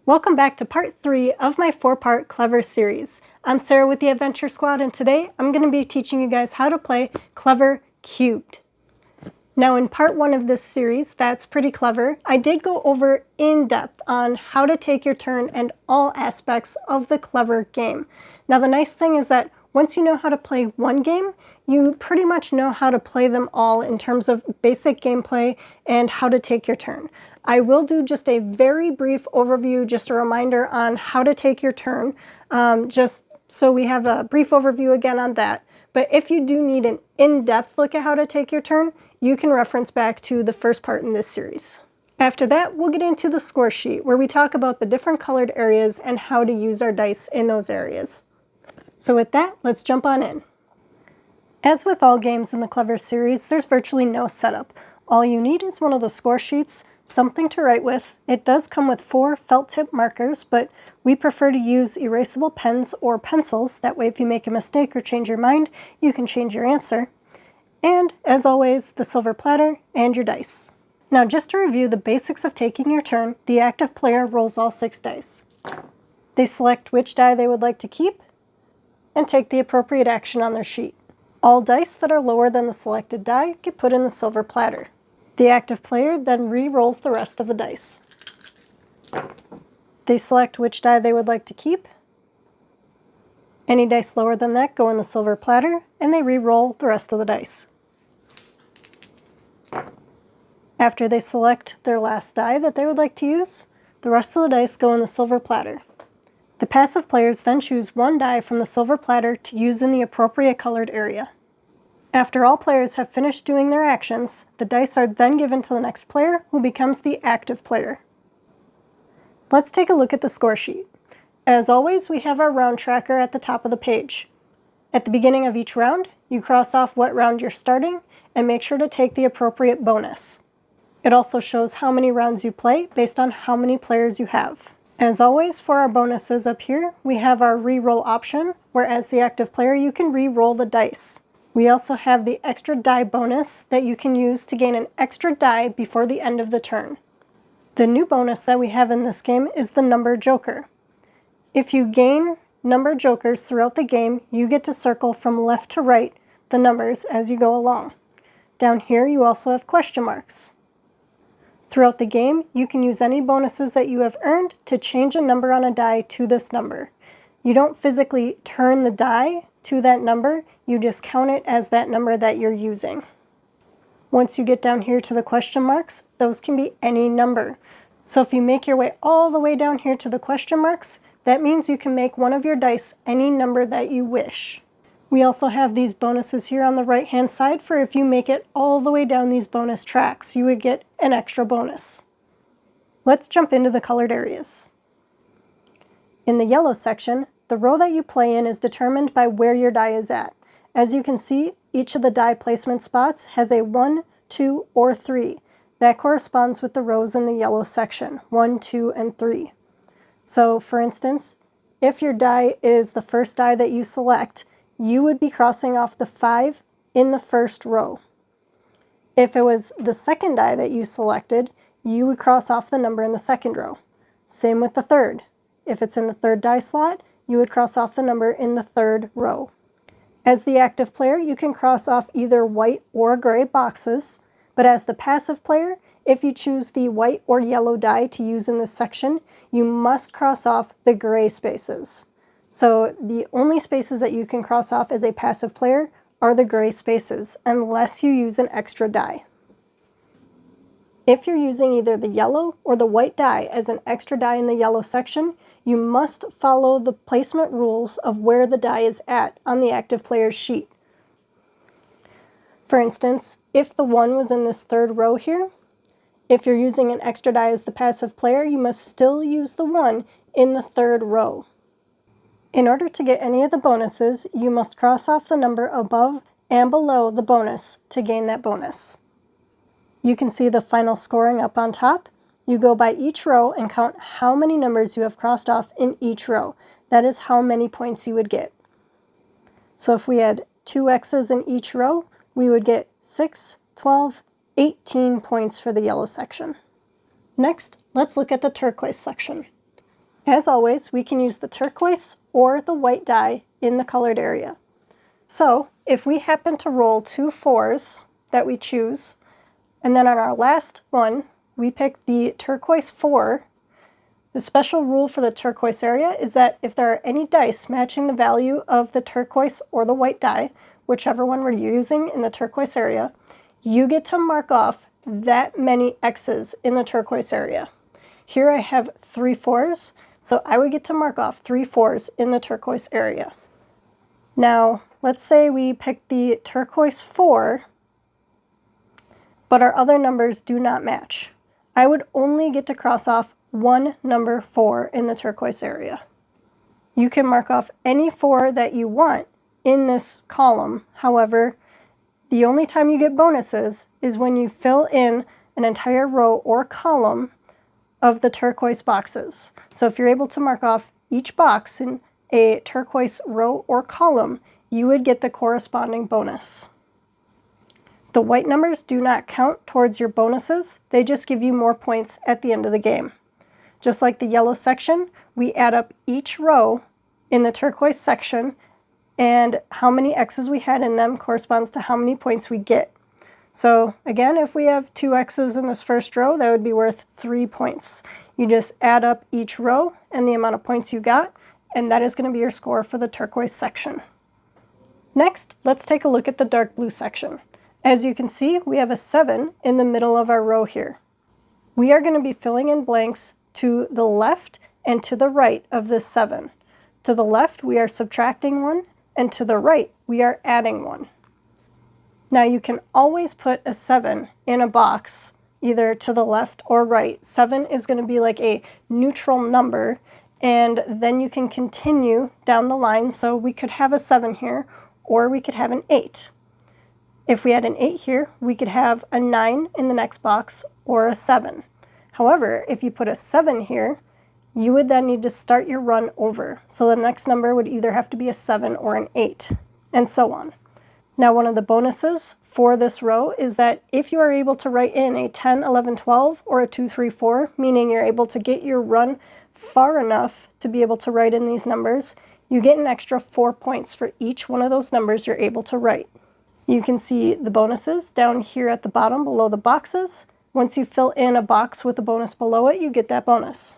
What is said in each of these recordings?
Welcome back to part 3 of my 4-part Clever series. I'm Sarah with the Adventure Squad, and today I'm going to be teaching you guys how to play Clever Cubed. Now in part 1 of this series, That's Pretty Clever, I did go over in depth on how to take your turn and all aspects of the Clever game. Now the nice thing is that once you know how to play one game, you pretty much know how to play them all in terms of basic gameplay and how to take your turn. I will do just a very brief overview, just a reminder on how to take your turn, just so we have a brief overview again on that. But if you do need an in-depth look at how to take your turn, you can reference back to the first part in this series. After that, we'll get into the score sheet, where we talk about the different colored areas and how to use our dice in those areas. So with that, let's jump on in. As with all games in the Clever series, there's virtually no setup. All you need is one of the score sheets, something to write with. It does come with 4 felt tip markers, but we prefer to use erasable pens or pencils. That way if you make a mistake or change your mind, you can change your answer. And, as always, the silver platter and your dice. Now just to review the basics of taking your turn, the active player rolls all 6 dice. They select which die they would like to keep and take the appropriate action on their sheet. All dice that are lower than the selected die get put in the silver platter. The active player then re-rolls the rest of the dice. They select which die they would like to keep. Any dice lower than that go in the silver platter, and they re-roll the rest of the dice. After they select their last die that they would like to use, the rest of the dice go in the silver platter. The passive players then choose 1 die from the silver platter to use in the appropriate colored area. After all players have finished doing their actions, the dice are then given to the next player, who becomes the active player. Let's take a look at the score sheet. As always, we have our round tracker at the top of the page. At the beginning of each round, you cross off what round you're starting and make sure to take the appropriate bonus. It also shows how many rounds you play based on how many players you have. As always, for our bonuses up here, we have our re-roll option, where as the active player you can re-roll the dice. We also have the extra die bonus that you can use to gain an extra die before the end of the turn. The new bonus that we have in this game is the number joker. If you gain number jokers throughout the game, you get to circle from left to right the numbers as you go along. Down here you also have question marks. Throughout the game, you can use any bonuses that you have earned to change a number on a die to this number. You don't physically turn the die to that number, you just count it as that number that you're using. Once you get down here to the question marks, those can be any number. So if you make your way all the way down here to the question marks, that means you can make one of your dice any number that you wish. We also have these bonuses here on the right hand side for if you make it all the way down these bonus tracks, you would get an extra bonus. Let's jump into the colored areas. In the yellow section, the row that you play in is determined by where your die is at. As you can see, each of the die placement spots has a 1, 2, or 3. That corresponds with the rows in the yellow section, 1, 2, and 3. So, for instance, if your die is the first die that you select, you would be crossing off the 5 in the first row. If it was the second die that you selected, you would cross off the number in the second row. Same with the third. If it's in the third die slot, you would cross off the number in the third row. As the active player, you can cross off either white or gray boxes, but as the passive player, if you choose the white or yellow die to use in this section, you must cross off the gray spaces. So the only spaces that you can cross off as a passive player are the gray spaces, unless you use an extra die. If you're using either the yellow or the white die as an extra die in the yellow section, you must follow the placement rules of where the die is at on the active player's sheet. For instance, if the 1 was in this third row here, if you're using an extra die as the passive player, you must still use the 1 in the third row. In order to get any of the bonuses, you must cross off the number above and below the bonus to gain that bonus. You can see the final scoring up on top. You go by each row and count how many numbers you have crossed off in each row. That is how many points you would get. So if we had 2 X's in each row, we would get 6, 12, 18 points for the yellow section. Next, let's look at the turquoise section. As always, we can use the turquoise or the white die in the colored area. So if we happen to roll 2 4s that we choose, and then on our last one, we pick the turquoise 4, the special rule for the turquoise area is that if there are any dice matching the value of the turquoise or the white die, whichever one we're using in the turquoise area, you get to mark off that many X's in the turquoise area. Here I have 3 4s, so I would get to mark off 3 4s in the turquoise area. Now, let's say we pick the turquoise 4, but our other numbers do not match. I would only get to cross off one number 4 in the turquoise area. You can mark off any 4 that you want in this column. However, the only time you get bonuses is when you fill in an entire row or column of the turquoise boxes. So if you're able to mark off each box in a turquoise row or column, you would get the corresponding bonus. The white numbers do not count towards your bonuses, they just give you more points at the end of the game. Just like the yellow section, we add up each row in the turquoise section, and how many X's we had in them corresponds to how many points we get. So again, if we have 2 X's in this first row, that would be worth 3 points. You just add up each row and the amount of points you got, and that is going to be your score for the turquoise section. Next, let's take a look at the dark blue section. As you can see, we have a 7 in the middle of our row here. We are going to be filling in blanks to the left and to the right of this 7. To the left, we are subtracting 1, and to the right, we are adding 1. Now you can always put a 7 in a box, either to the left or right. 7 is going to be like a neutral number, and then you can continue down the line. So we could have a 7 here, or we could have an 8. If we had an 8 here, we could have a 9 in the next box, or a 7. However, if you put a 7 here, you would then need to start your run over. So the next number would either have to be a 7 or an 8, and so on. Now, one of the bonuses for this row is that if you are able to write in a 10, 11, 12, or a 2, 3, 4, meaning you're able to get your run far enough to be able to write in these numbers, you get an extra 4 points for each one of those numbers you're able to write. You can see the bonuses down here at the bottom below the boxes. Once you fill in a box with a bonus below it, you get that bonus.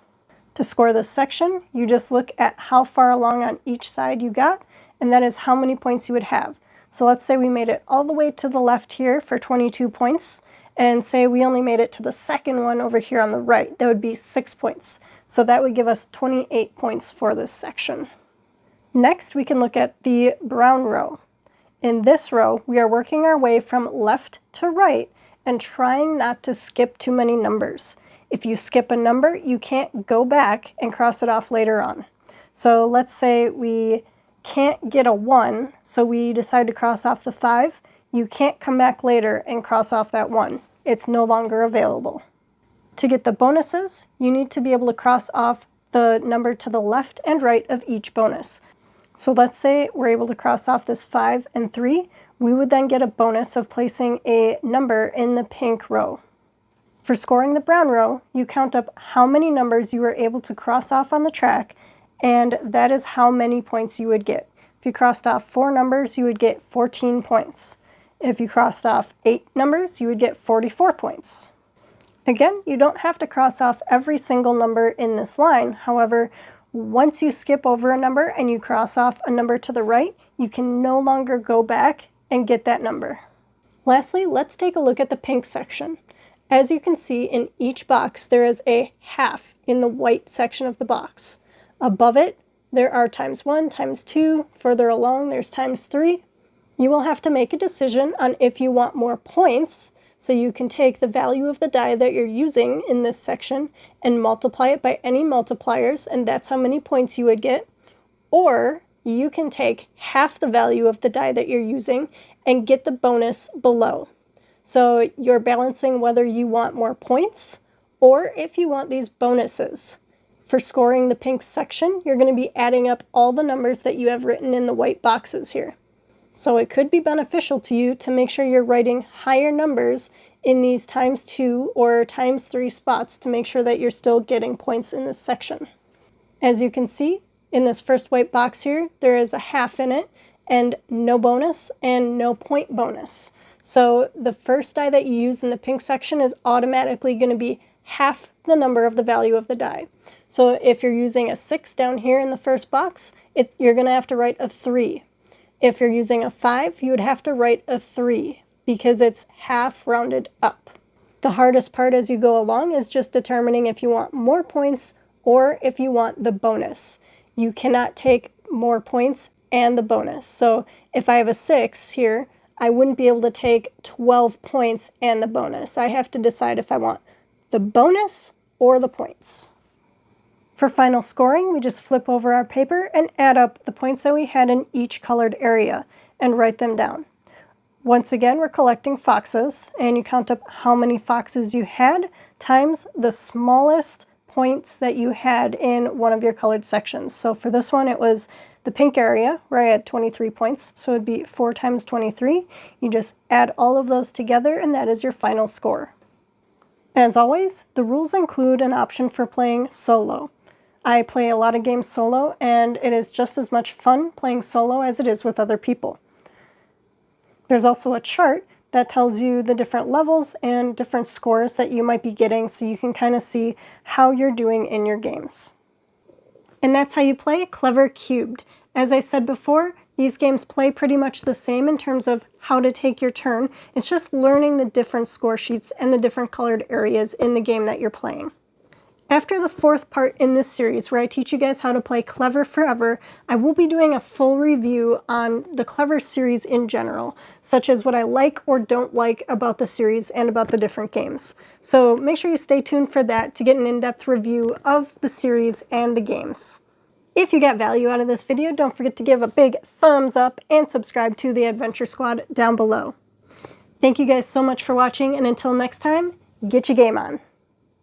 To score this section, you just look at how far along on each side you got, and that is how many points you would have. So let's say we made it all the way to the left here for 22 points, and say we only made it to the second one over here on the right. That would be 6 points. So that would give us 28 points for this section. Next, we can look at the brown row. In this row, we are working our way from left to right and trying not to skip too many numbers. If you skip a number, you can't go back and cross it off later on. So let's say we can't get a 1, so we decide to cross off the 5. You can't come back later and cross off that 1. It's no longer available. To get the bonuses, you need to be able to cross off the number to the left and right of each bonus. So let's say we're able to cross off this 5 and 3. We would then get a bonus of placing a number in the pink row. For scoring the brown row, you count up how many numbers you were able to cross off on the track, and that is how many points you would get. If you crossed off 4 numbers, you would get 14 points. If you crossed off 8 numbers, you would get 44 points. Again, you don't have to cross off every single number in this line. However, once you skip over a number and you cross off a number to the right, you can no longer go back and get that number. Lastly, let's take a look at the pink section. As you can see, in each box there is a half in the white section of the box. Above it, there are ×1, ×2, further along there's ×3. You will have to make a decision on if you want more points, so you can take the value of the die that you're using in this section and multiply it by any multipliers, and that's how many points you would get. Or you can take half the value of the die that you're using and get the bonus below. So you're balancing whether you want more points or if you want these bonuses. For scoring the pink section, you're going to be adding up all the numbers that you have written in the white boxes here. So it could be beneficial to you to make sure you're writing higher numbers in these ×2 or ×3 spots to make sure that you're still getting points in this section. As you can see, in this first white box here, there is a half in it, and no bonus and no point bonus. So the first die that you use in the pink section is automatically going to be half the number of the value of the die. So if you're using a 6 down here in the first box, you're going to have to write a 3. If you're using a 5, you would have to write a 3 because it's half rounded up. The hardest part as you go along is just determining if you want more points or if you want the bonus. You cannot take more points and the bonus. So if I have a 6 here, I wouldn't be able to take 12 points and the bonus. I have to decide if I want the bonus or the points. For final scoring, we just flip over our paper and add up the points that we had in each colored area and write them down. Once again, we're collecting foxes, and you count up how many foxes you had times the smallest points that you had in one of your colored sections. So for this one, it was the pink area where I had 23 points, so it would be 4 times 23. You just add all of those together, and that is your final score. As always, the rules include an option for playing solo. I play a lot of games solo, and it is just as much fun playing solo as it is with other people. There's also a chart that tells you the different levels and different scores that you might be getting, so you can kind of see how you're doing in your games. And that's how you play Clever Cubed. As I said before, these games play pretty much the same in terms of how to take your turn. It's just learning the different score sheets and the different colored areas in the game that you're playing. After the 4th part in this series, where I teach you guys how to play Clever Forever, I will be doing a full review on the Clever series in general, such as what I like or don't like about the series and about the different games. So make sure you stay tuned for that to get an in-depth review of the series and the games. If you got value out of this video, don't forget to give a big thumbs up and subscribe to the Adventure Squad down below. Thank you guys so much for watching, and until next time, get your game on.